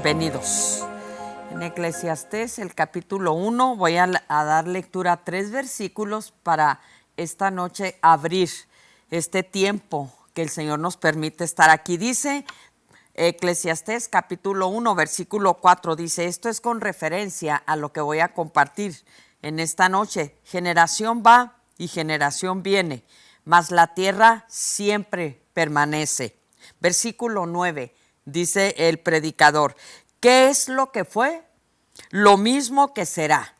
Bienvenidos. En Eclesiastés, el capítulo 1, voy a dar lectura a 3 versículos para esta noche abrir este tiempo que el Señor nos permite estar aquí. Dice Eclesiastés capítulo 1, versículo 4, dice, esto es con referencia a lo que voy a compartir en esta noche. Generación va y generación viene, mas la tierra siempre permanece. Versículo 9, dice el predicador, ¿qué es lo que fue? Lo mismo que será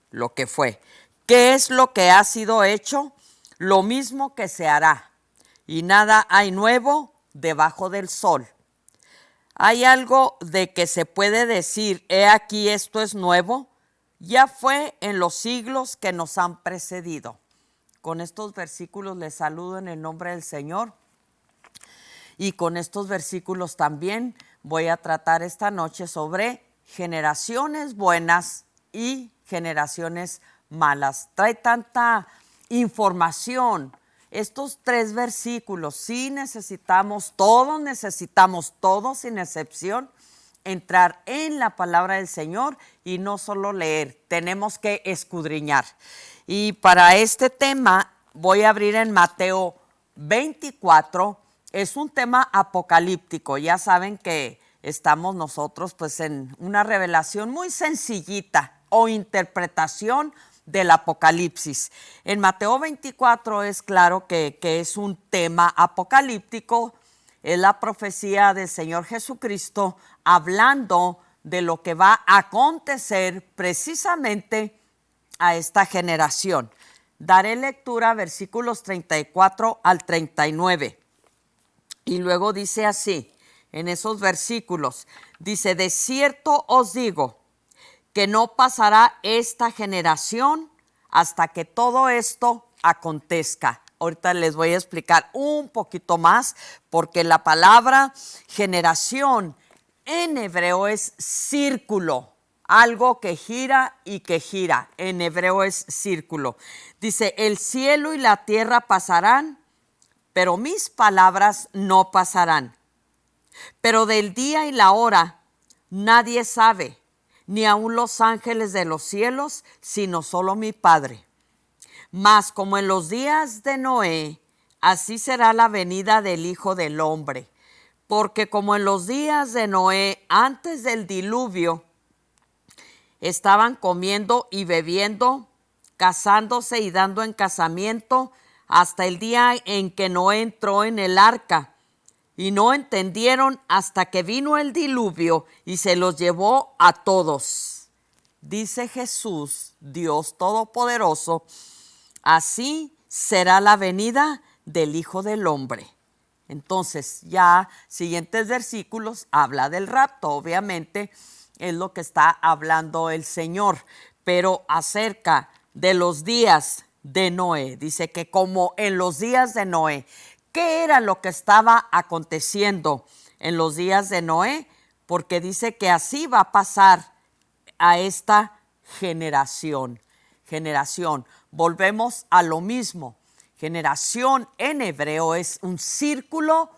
lo que fue. ¿Qué es lo que ha sido hecho? Lo mismo que se hará. Y nada hay nuevo debajo del sol. ¿Hay algo de que se puede decir, he aquí esto es nuevo? Ya fue en los siglos que nos han precedido. Con estos versículos les saludo en el nombre del Señor. Y con estos versículos también voy a tratar esta noche sobre generaciones buenas y generaciones malas. Trae tanta información. Estos 3 versículos, sí necesitamos todos sin excepción, entrar en la palabra del Señor y no solo leer, tenemos que escudriñar. Y para este tema voy a abrir en Mateo 24, es un tema apocalíptico, ya saben que estamos nosotros pues en una revelación muy sencillita o interpretación del Apocalipsis. En Mateo 24 es claro que es un tema apocalíptico, es la profecía del Señor Jesucristo hablando de lo que va a acontecer precisamente a esta generación. Daré lectura a versículos 34 al 39. Y luego dice así, en esos versículos, dice, de cierto os digo, que no pasará esta generación hasta que todo esto acontezca. Ahorita les voy a explicar un poquito más, porque la palabra generación en hebreo es círculo, algo que gira y que gira. En hebreo es círculo. Dice, el cielo y la tierra pasarán, pero mis palabras no pasarán. Pero del día y la hora nadie sabe, ni aun los ángeles de los cielos, sino solo mi Padre. Mas como en los días de Noé, así será la venida del Hijo del Hombre. Porque como en los días de Noé, antes del diluvio, estaban comiendo y bebiendo, casándose y dando en casamiento, hasta el día en que Noé entró en el arca. Y no entendieron hasta que vino el diluvio y se los llevó a todos. Dice Jesús, Dios Todopoderoso, así será la venida del Hijo del Hombre. Entonces, ya siguientes versículos habla del rapto, obviamente es lo que está hablando el Señor, pero acerca de los días de Noé, dice que como en los días de Noé. ¿Qué era lo que estaba aconteciendo en los días de Noé? Porque dice que así va a pasar a esta generación. Volvemos a lo mismo. Generación en hebreo es un círculo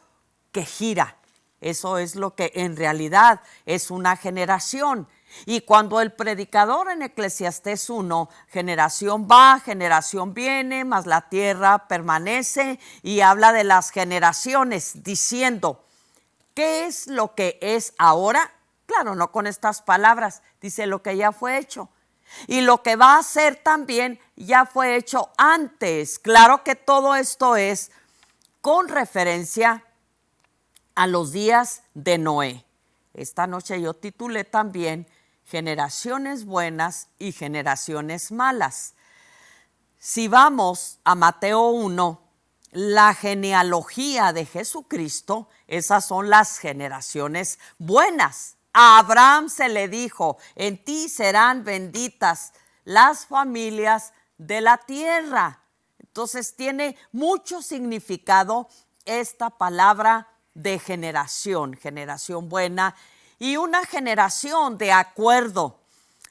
que gira. Eso es lo que en realidad es una generación. Y cuando el predicador en Eclesiastés 1, generación va, generación viene, mas la tierra permanece, y habla de las generaciones, diciendo, ¿qué es lo que es ahora? Claro, no con estas palabras, dice lo que ya fue hecho. Y lo que va a ser también ya fue hecho antes. Claro que todo esto es con referencia a los días de Noé. Esta noche yo titulé también generaciones buenas y generaciones malas. Si vamos a Mateo 1, la genealogía de Jesucristo, esas son las generaciones buenas. A Abraham se le dijo, en ti serán benditas las familias de la tierra. Entonces tiene mucho significado esta palabra de generación buena y una generación de acuerdo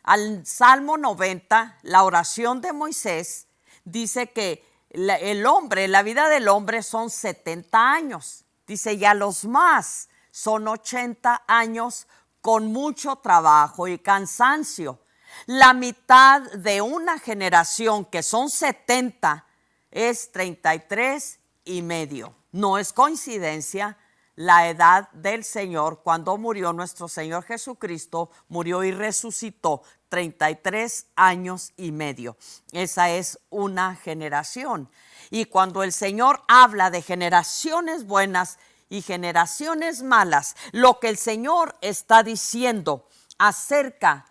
al Salmo 90, la oración de Moisés, dice que la vida del hombre son 70 años. Dice, ya los más son 80 años con mucho trabajo y cansancio. La mitad de una generación, que son 70, es 33 y medio. No es coincidencia. La edad del Señor, cuando murió nuestro Señor Jesucristo, murió y resucitó 33 años y medio. Esa es una generación. Y cuando el Señor habla de generaciones buenas y generaciones malas, lo que el Señor está diciendo acerca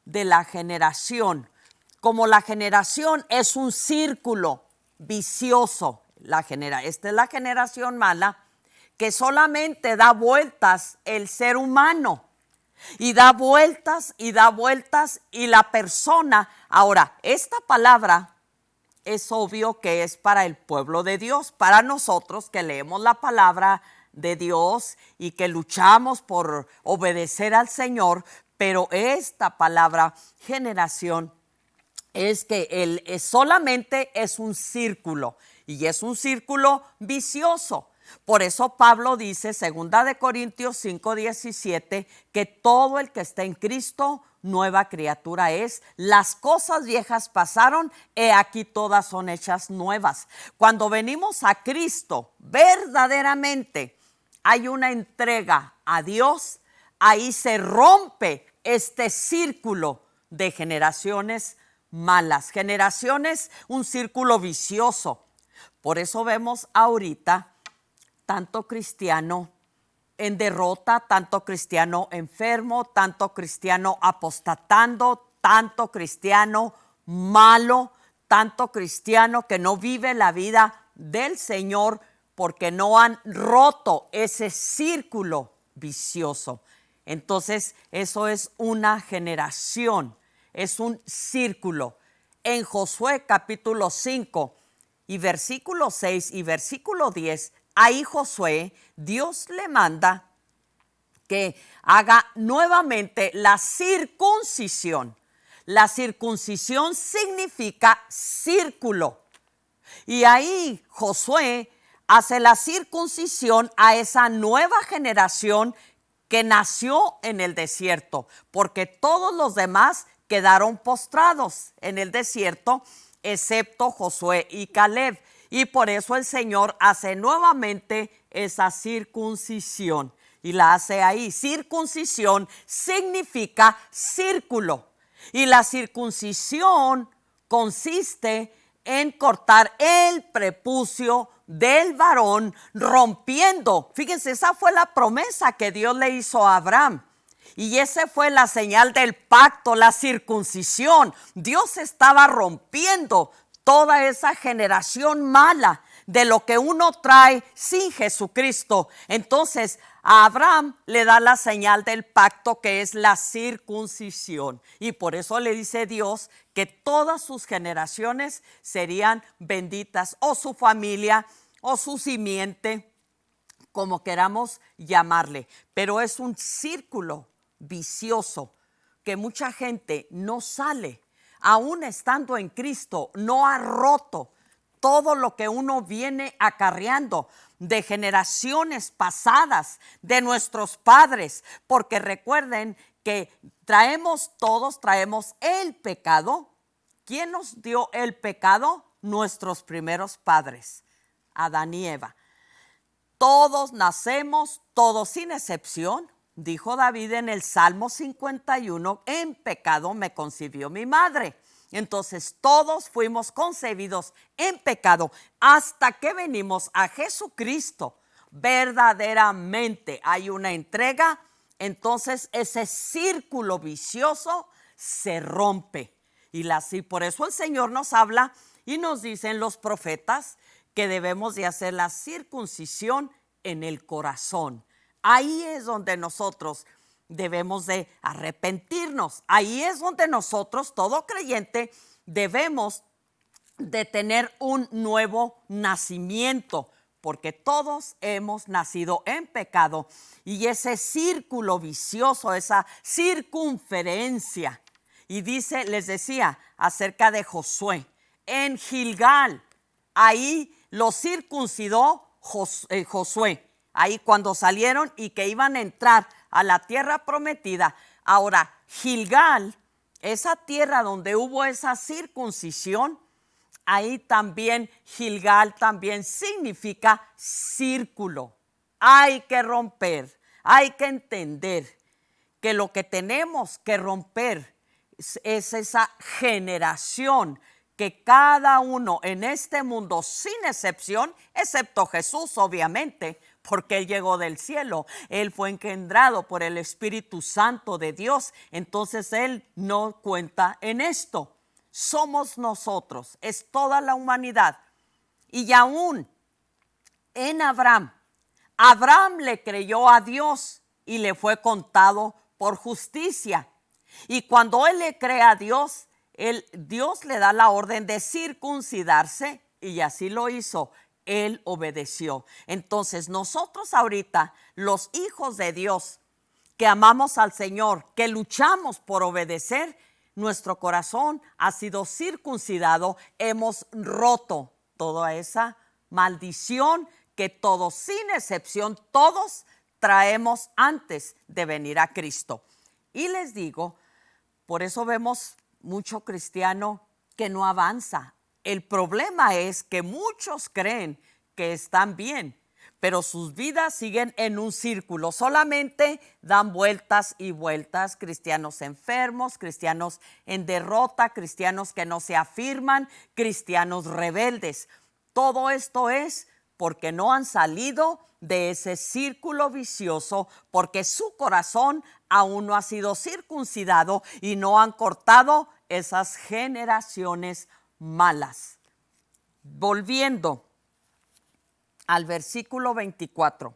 de la generación, como la generación es un círculo vicioso, esta es la generación mala, que solamente da vueltas el ser humano, y da vueltas y da vueltas, y la persona. Ahora, esta palabra es obvio que es para el pueblo de Dios, para nosotros que leemos la palabra de Dios y que luchamos por obedecer al Señor, pero esta palabra generación es que solamente es un círculo, y es un círculo vicioso. Por eso Pablo dice, 2 Corintios 5:17, que todo el que está en Cristo, nueva criatura es. Las cosas viejas pasaron, he aquí todas son hechas nuevas. Cuando venimos a Cristo, verdaderamente hay una entrega a Dios. Ahí se rompe este círculo de generaciones malas, generaciones, un círculo vicioso. Por eso vemos ahorita tanto cristiano en derrota, tanto cristiano enfermo, tanto cristiano apostatando, tanto cristiano malo, tanto cristiano que no vive la vida del Señor porque no han roto ese círculo vicioso. Entonces, eso es una generación, es un círculo. En Josué capítulo 5 y versículo 6 y versículo 10, ahí Josué, Dios le manda que haga nuevamente la circuncisión. La circuncisión significa círculo. Y ahí Josué hace la circuncisión a esa nueva generación que nació en el desierto, porque todos los demás quedaron postrados en el desierto, excepto Josué y Caleb. Y por eso el Señor hace nuevamente esa circuncisión y la hace ahí. Circuncisión significa círculo, y la circuncisión consiste en cortar el prepucio del varón, rompiendo. Fíjense, esa fue la promesa que Dios le hizo a Abraham. Y esa fue la señal del pacto, la circuncisión. Dios estaba rompiendo toda esa generación mala de lo que uno trae sin Jesucristo. Entonces a Abraham le da la señal del pacto, que es la circuncisión. Y por eso le dice Dios que todas sus generaciones serían benditas, o su familia, o su simiente, como queramos llamarle. Pero es un círculo vicioso que mucha gente no sale. Aún estando en Cristo, no ha roto todo lo que uno viene acarreando de generaciones pasadas, de nuestros padres, porque recuerden que todos traemos el pecado. ¿Quién nos dio el pecado? Nuestros primeros padres, Adán y Eva. Todos nacemos, todos sin excepción. Dijo David en el Salmo 51, en pecado me concibió mi madre. Entonces todos fuimos concebidos en pecado hasta que venimos a Jesucristo. Verdaderamente hay una entrega, entonces ese círculo vicioso se rompe. Y por eso el Señor nos habla y nos dicen los profetas que debemos de hacer la circuncisión en el corazón. Ahí es donde nosotros debemos de arrepentirnos. Ahí es donde nosotros, todo creyente, debemos de tener un nuevo nacimiento, porque todos hemos nacido en pecado, y ese círculo vicioso, esa circunferencia. Y les decía acerca de Josué, en Gilgal, ahí lo circuncidó Josué. Ahí cuando salieron y que iban a entrar a la tierra prometida. Ahora, Gilgal, esa tierra donde hubo esa circuncisión, ahí también Gilgal también significa círculo. Hay que romper, hay que entender que lo que tenemos que romper es esa generación que cada uno en este mundo, sin excepción, excepto Jesús obviamente, porque Él llegó del cielo, Él fue engendrado por el Espíritu Santo de Dios, entonces Él no cuenta en esto. Somos nosotros, es toda la humanidad. Y aún en Abraham le creyó a Dios y le fue contado por justicia. Y cuando él le cree a Dios, Dios le da la orden de circuncidarse y así lo hizo. Él obedeció. Entonces nosotros ahorita, los hijos de Dios, que amamos al Señor, que luchamos por obedecer, nuestro corazón ha sido circuncidado, hemos roto toda esa maldición que todos, sin excepción, todos traemos antes de venir a Cristo. Y les digo, por eso vemos mucho cristiano que no avanza. El problema es que muchos creen que están bien, pero sus vidas siguen en un círculo, solamente dan vueltas y vueltas, cristianos enfermos, cristianos en derrota, cristianos que no se afirman, cristianos rebeldes. Todo esto es porque no han salido de ese círculo vicioso, porque su corazón aún no ha sido circuncidado y no han cortado esas generaciones malas. Volviendo al versículo 24.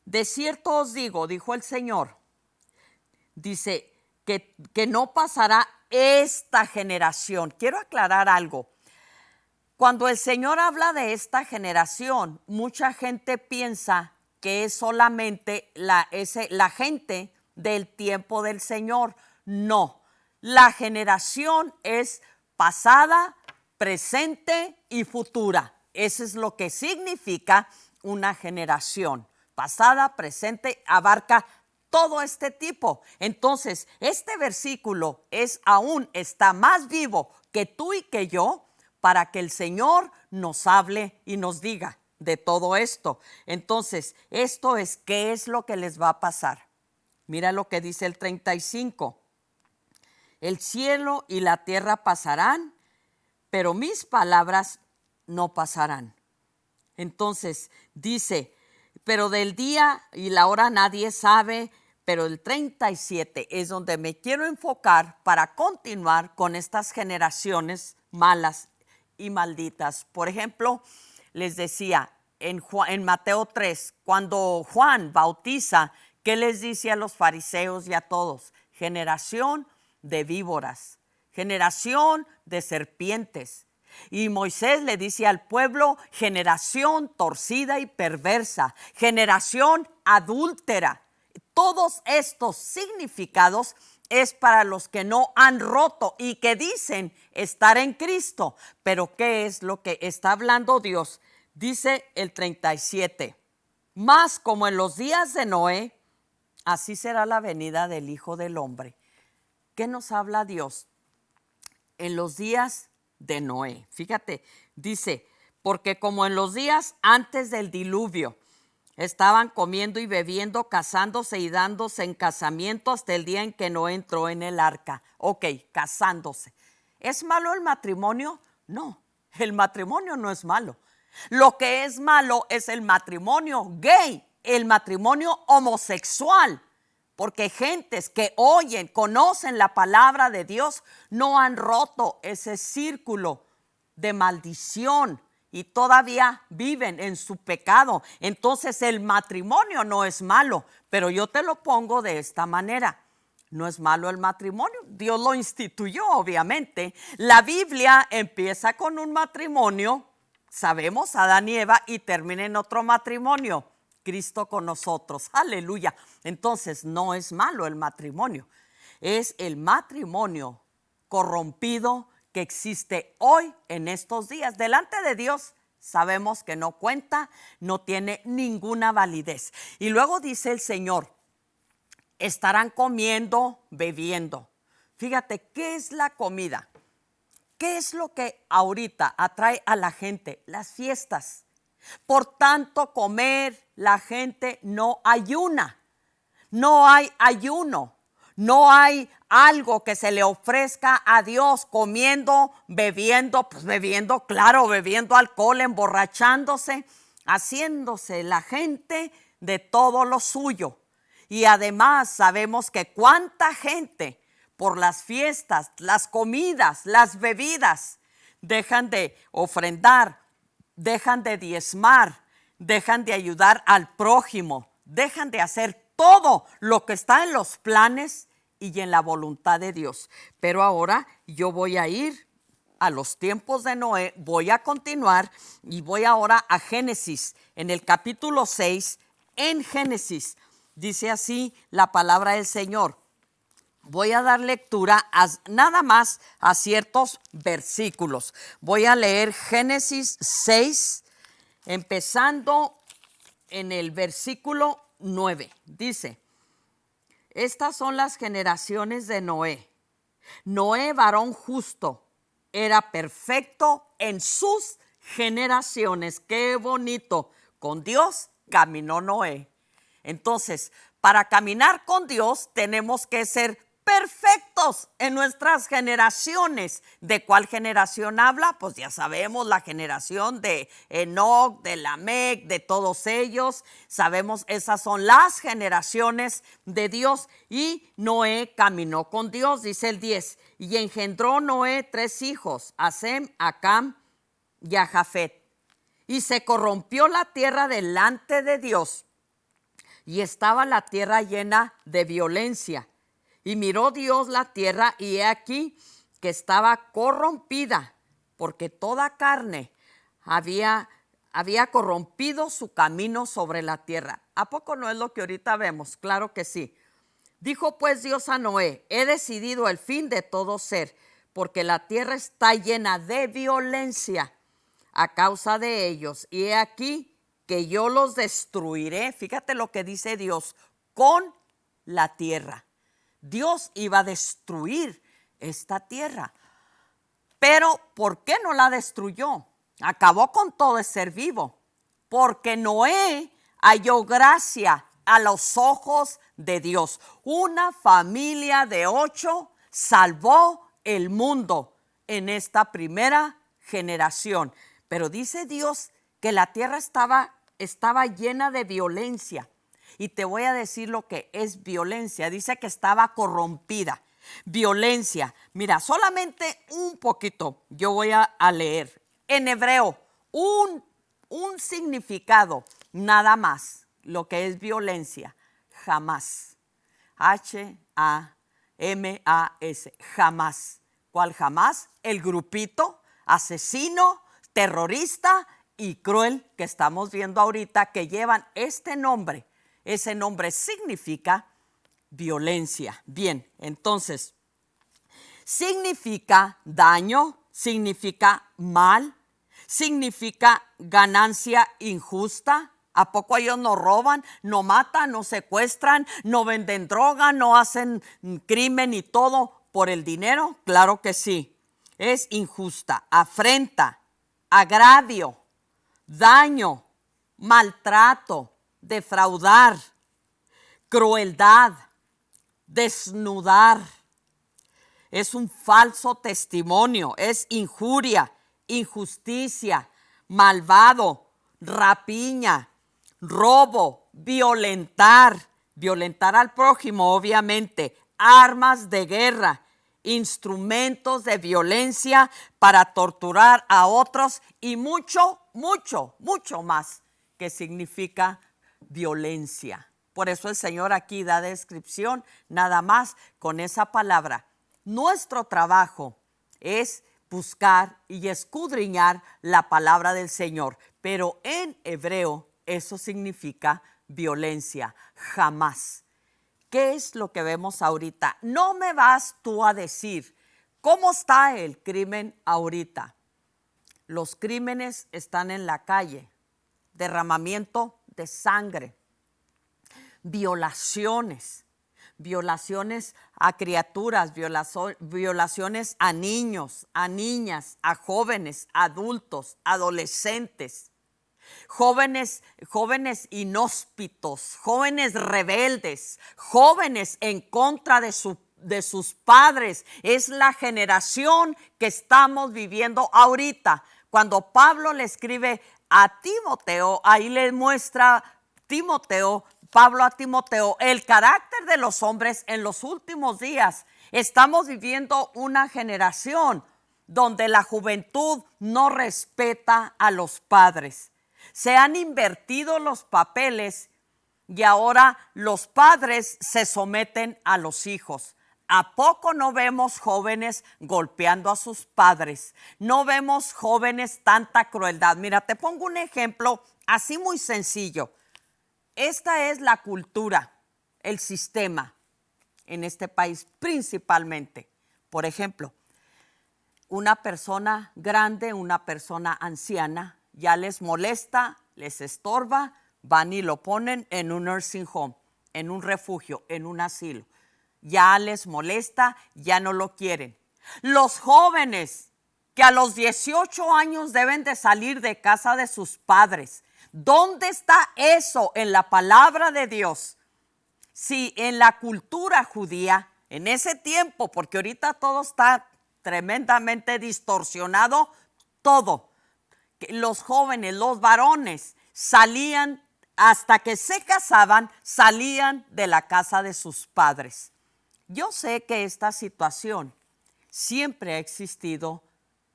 De cierto os digo, dijo el Señor, dice que no pasará esta generación. Quiero aclarar algo. Cuando el Señor habla de esta generación, mucha gente piensa que es solamente la gente del tiempo del Señor. No, la generación es pasada, presente y futura. Eso es lo que significa una generación. Pasada, presente, abarca todo este tipo. Entonces, este versículo está más vivo que tú y que yo para que el Señor nos hable y nos diga de todo esto. Entonces, esto es, ¿qué es lo que les va a pasar? Mira lo que dice el 35. El cielo y la tierra pasarán, pero mis palabras no pasarán. Entonces dice, pero del día y la hora nadie sabe, pero el 37 es donde me quiero enfocar para continuar con estas generaciones malas y malditas. Por ejemplo, les decía en Mateo 3, cuando Juan bautiza, ¿qué les dice a los fariseos y a todos? Generación de víboras, generación de serpientes. Y Moisés le dice al pueblo, generación torcida y perversa, generación adúltera. Todos estos significados es para los que no han roto y que dicen estar en Cristo. Pero ¿qué es lo que está hablando Dios? Dice el 37, más como en los días de Noé, así será la venida del Hijo del Hombre. ¿Qué nos habla Dios? En los días de Noé. Fíjate, dice, porque como en los días antes del diluvio, estaban comiendo y bebiendo, casándose y dándose en casamiento hasta el día en que Noé entró en el arca. Ok, casándose. ¿Es malo el matrimonio? No, el matrimonio no es malo. Lo que es malo es el matrimonio gay, el matrimonio homosexual. Porque gentes que oyen, conocen la palabra de Dios, no han roto ese círculo de maldición y todavía viven en su pecado. Entonces el matrimonio no es malo, pero yo te lo pongo de esta manera. No es malo el matrimonio, Dios lo instituyó obviamente. La Biblia empieza con un matrimonio, sabemos, Adán y Eva, y termina en otro matrimonio. Cristo con nosotros, aleluya. Entonces no es malo el matrimonio, es el matrimonio corrompido que existe hoy en estos días. Delante de Dios sabemos que no cuenta, no tiene ninguna validez. Y luego dice el Señor, estarán comiendo, bebiendo. Fíjate, ¿qué es la comida? ¿Qué es lo que ahorita atrae a la gente? Las fiestas. Por tanto, comer, la gente no ayuna. No hay ayuno. No hay algo que se le ofrezca a Dios comiendo, bebiendo, pues bebiendo, claro, bebiendo alcohol, emborrachándose, haciéndose la gente de todo lo suyo. Y además sabemos que cuánta gente por las fiestas, las comidas, las bebidas, dejan de ofrendar, dejan de diezmar, dejan de ayudar al prójimo, dejan de hacer todo lo que está en los planes y en la voluntad de Dios. Pero ahora yo voy a ir a los tiempos de Noé, voy a continuar y voy ahora a Génesis, en el capítulo 6, en Génesis. Dice así la palabra del Señor. Voy a dar lectura nada más a ciertos versículos. Voy a leer Génesis 6, empezando en el versículo 9. Dice, estas son las generaciones de Noé. Noé, varón justo, era perfecto en sus generaciones. Qué bonito. Con Dios caminó Noé. Entonces, para caminar con Dios tenemos que ser perfectos en nuestras generaciones. ¿De cuál generación habla? Pues ya sabemos, la generación de Enoc, de Lamec, de todos ellos. Sabemos, esas son las generaciones de Dios. Y Noé caminó con Dios, dice el 10. Y engendró Noé 3 hijos, a Sem, a Cam y a Jafet. Y se corrompió la tierra delante de Dios. Y estaba la tierra llena de violencia. Y miró Dios la tierra, y he aquí que estaba corrompida, porque toda carne había corrompido su camino sobre la tierra. ¿A poco no es lo que ahorita vemos? Claro que sí. Dijo pues Dios a Noé, he decidido el fin de todo ser, porque la tierra está llena de violencia a causa de ellos. Y he aquí que yo los destruiré. Fíjate lo que dice Dios, con la tierra. Dios iba a destruir esta tierra. Pero ¿por qué no la destruyó? Acabó con todo el ser vivo. Porque Noé halló gracia a los ojos de Dios. Una familia de 8 salvó el mundo en esta primera generación. Pero dice Dios que la tierra estaba llena de violencia. Y te voy a decir lo que es violencia. Dice que estaba corrompida. Violencia. Mira, solamente un poquito yo voy a leer. En hebreo, un significado, nada más, lo que es violencia. Jamás. H-A-M-A-S. Jamás. ¿Cuál jamás? El grupito asesino, terrorista y cruel que estamos viendo ahorita, que llevan este nombre. Ese nombre significa violencia. Bien, entonces, significa daño, significa mal, significa ganancia injusta. ¿A poco ellos no roban, no matan, no secuestran, no venden droga, no hacen crimen y todo por el dinero? Claro que sí. Es injusta, afrenta, agravio, daño, maltrato, defraudar, crueldad, desnudar. Es un falso testimonio, es injuria, injusticia, malvado, rapiña, robo, violentar al prójimo, obviamente, armas de guerra, instrumentos de violencia para torturar a otros y mucho, mucho, mucho más que significa violencia. Por eso el Señor aquí da descripción nada más con esa palabra. Nuestro trabajo es buscar y escudriñar la palabra del Señor, pero en hebreo eso significa violencia, jamás. ¿Qué es lo que vemos ahorita? No me vas tú a decir cómo está el crimen ahorita. Los crímenes están en la calle, derramamiento de sangre, violaciones, violaciones a criaturas, violaciones a niños, a niñas, a jóvenes, adultos, adolescentes, jóvenes inhóspitos, jóvenes rebeldes, jóvenes en contra de sus padres. Es la generación que estamos viviendo ahorita. Cuando Pablo le escribe a Timoteo, ahí le muestra Pablo a Timoteo, el carácter de los hombres en los últimos días. Estamos viviendo una generación donde la juventud no respeta a los padres. Se han invertido los papeles y ahora los padres se someten a los hijos. ¿A poco no vemos jóvenes golpeando a sus padres? No vemos jóvenes tanta crueldad. Mira, te pongo un ejemplo así muy sencillo. Esta es la cultura, el sistema en este país principalmente. Por ejemplo, una persona grande, una persona anciana, ya les molesta, les estorba, van y lo ponen en un nursing home, en un refugio, en un asilo. Ya les molesta, ya no lo quieren. Los jóvenes que a los 18 años deben de salir de casa de sus padres. ¿Dónde está eso en la palabra de Dios? Si en la cultura judía, en ese tiempo, porque ahorita todo está tremendamente distorsionado, todo. Los jóvenes, los varones salían, hasta que se casaban, salían de la casa de sus padres. Yo sé que esta situación siempre ha existido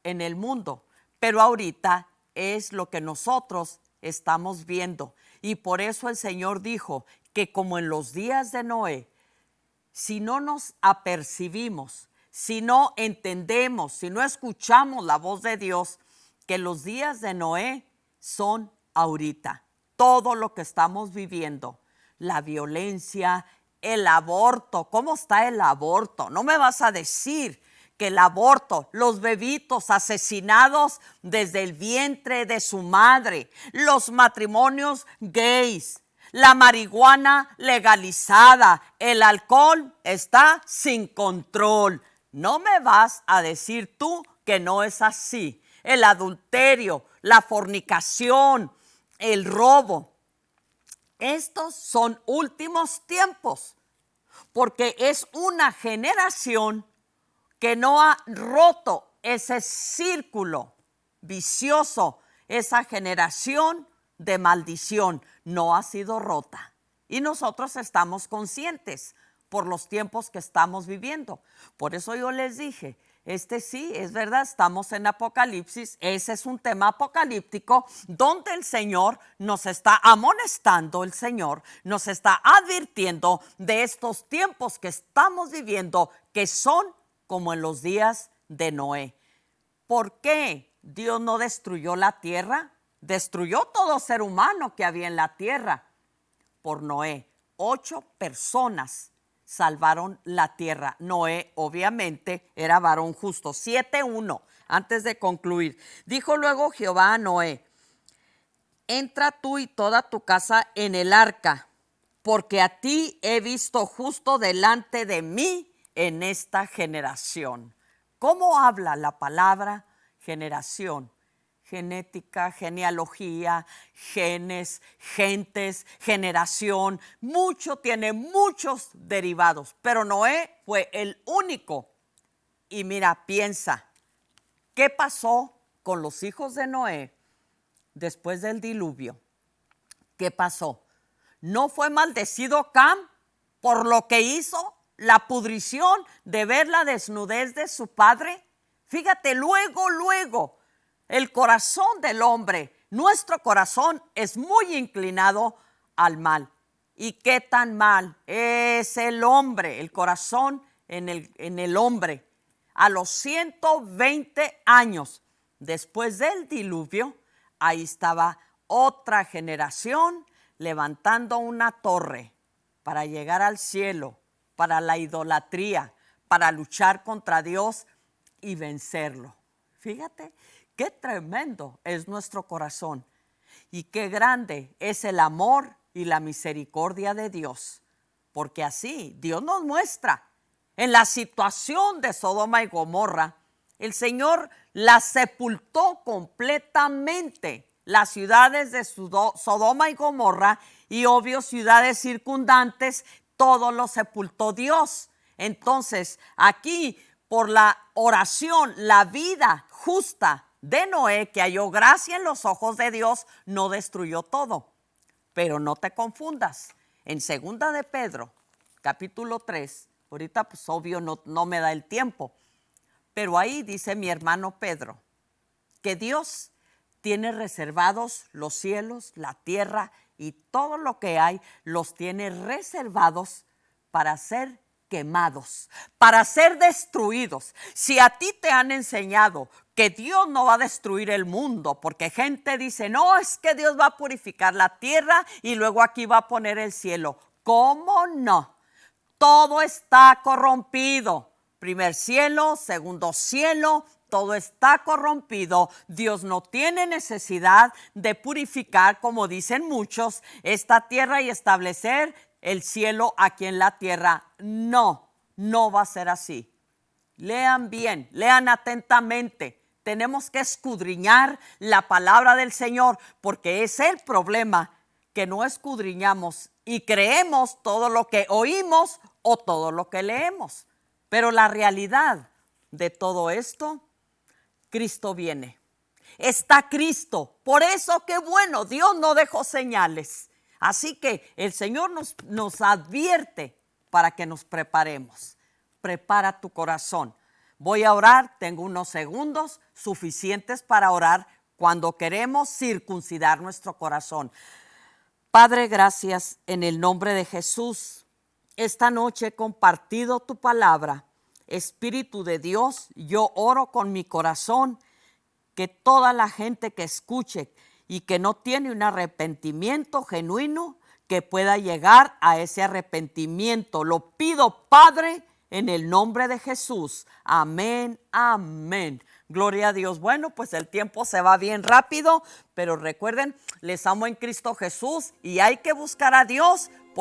en el mundo, pero ahorita es lo que nosotros estamos viendo. Y por eso el Señor dijo que como en los días de Noé, si no nos apercibimos, si no entendemos, si no escuchamos la voz de Dios, que los días de Noé son ahorita. Todo lo que estamos viviendo, la violencia, el aborto. ¿Cómo está el aborto? No me vas a decir que el aborto, los bebitos asesinados desde el vientre de su madre, los matrimonios gays, la marihuana legalizada, el alcohol está sin control. No me vas a decir tú que no es así. El adulterio, la fornicación, el robo. Estos son últimos tiempos, porque es una generación que no ha roto ese círculo vicioso, esa generación de maldición no ha sido rota. Y nosotros estamos conscientes por los tiempos que estamos viviendo. Por eso yo les dije, sí, es verdad, estamos en Apocalipsis, ese es un tema apocalíptico donde el Señor nos está amonestando, el Señor nos está advirtiendo de estos tiempos que estamos viviendo, que son como en los días de Noé. ¿Por qué Dios no destruyó la tierra? Destruyó todo ser humano que había en la tierra. Por Noé, 8 personas salvaron la tierra. Noé, obviamente, era varón justo. 7:1, antes de concluir. Dijo luego Jehová a Noé: entra tú y toda tu casa en el arca, porque a ti he visto justo delante de mí en esta generación. ¿Cómo habla la palabra generación? Genética, genealogía, genes, gentes, generación, tiene muchos derivados, pero Noé fue el único. Y mira, piensa, ¿qué pasó con los hijos de Noé después del diluvio? ¿Qué pasó? ¿No fue maldecido Cam por lo que hizo? La pudrición de ver la desnudez de su padre. Fíjate, luego, el corazón del hombre, nuestro corazón es muy inclinado al mal. ¿Y qué tan mal es el hombre, el corazón en el hombre? A los 120 años después del diluvio, ahí estaba otra generación levantando una torre para llegar al cielo, para la idolatría, para luchar contra Dios y vencerlo. Fíjate, qué tremendo es nuestro corazón y qué grande es el amor y la misericordia de Dios. porque así Dios nos muestra. En la situación de Sodoma y Gomorra, el Señor las sepultó completamente. Las ciudades de Sodoma y Gomorra y obvio ciudades circundantes, todo lo sepultó Dios. Entonces, aquí por la oración, la vida justa de Noé, que halló gracia en los ojos de Dios, no destruyó todo. Pero no te confundas. En 2 de Pedro, capítulo 3, ahorita pues obvio no me da el tiempo, pero ahí dice mi hermano Pedro que Dios tiene reservados los cielos, la tierra y todo lo que hay, los tiene reservados para ser quemados, para ser destruidos. Si a ti te han enseñado que Dios no va a destruir el mundo, porque gente dice, no, es que Dios va a purificar la tierra y luego aquí va a poner el cielo. ¿Cómo no? Todo está corrompido. Primer cielo, segundo cielo, todo está corrompido. Dios no tiene necesidad de purificar, como dicen muchos, esta tierra y establecer el cielo aquí en la tierra. No va a ser así. Lean bien, lean atentamente. Tenemos que escudriñar la palabra del Señor, porque es el problema, que no escudriñamos y creemos todo lo que oímos o todo lo que leemos. Pero la realidad de todo esto, Cristo viene. Está Cristo. Por eso, qué bueno, Dios no dejó señales. Así que el Señor nos advierte para que nos preparemos. Prepara tu corazón. Voy a orar, tengo unos segundos suficientes para orar cuando queremos circuncidar nuestro corazón. Padre, gracias en el nombre de Jesús. Esta noche he compartido tu palabra. Espíritu de Dios, yo oro con mi corazón que toda la gente que escuche y que no tiene un arrepentimiento genuino, que pueda llegar a ese arrepentimiento. Lo pido, Padre, en el nombre de Jesús. Amén, amén. Gloria a Dios. Bueno, pues el tiempo se va bien rápido, pero recuerden, les amo en Cristo Jesús y hay que buscar a Dios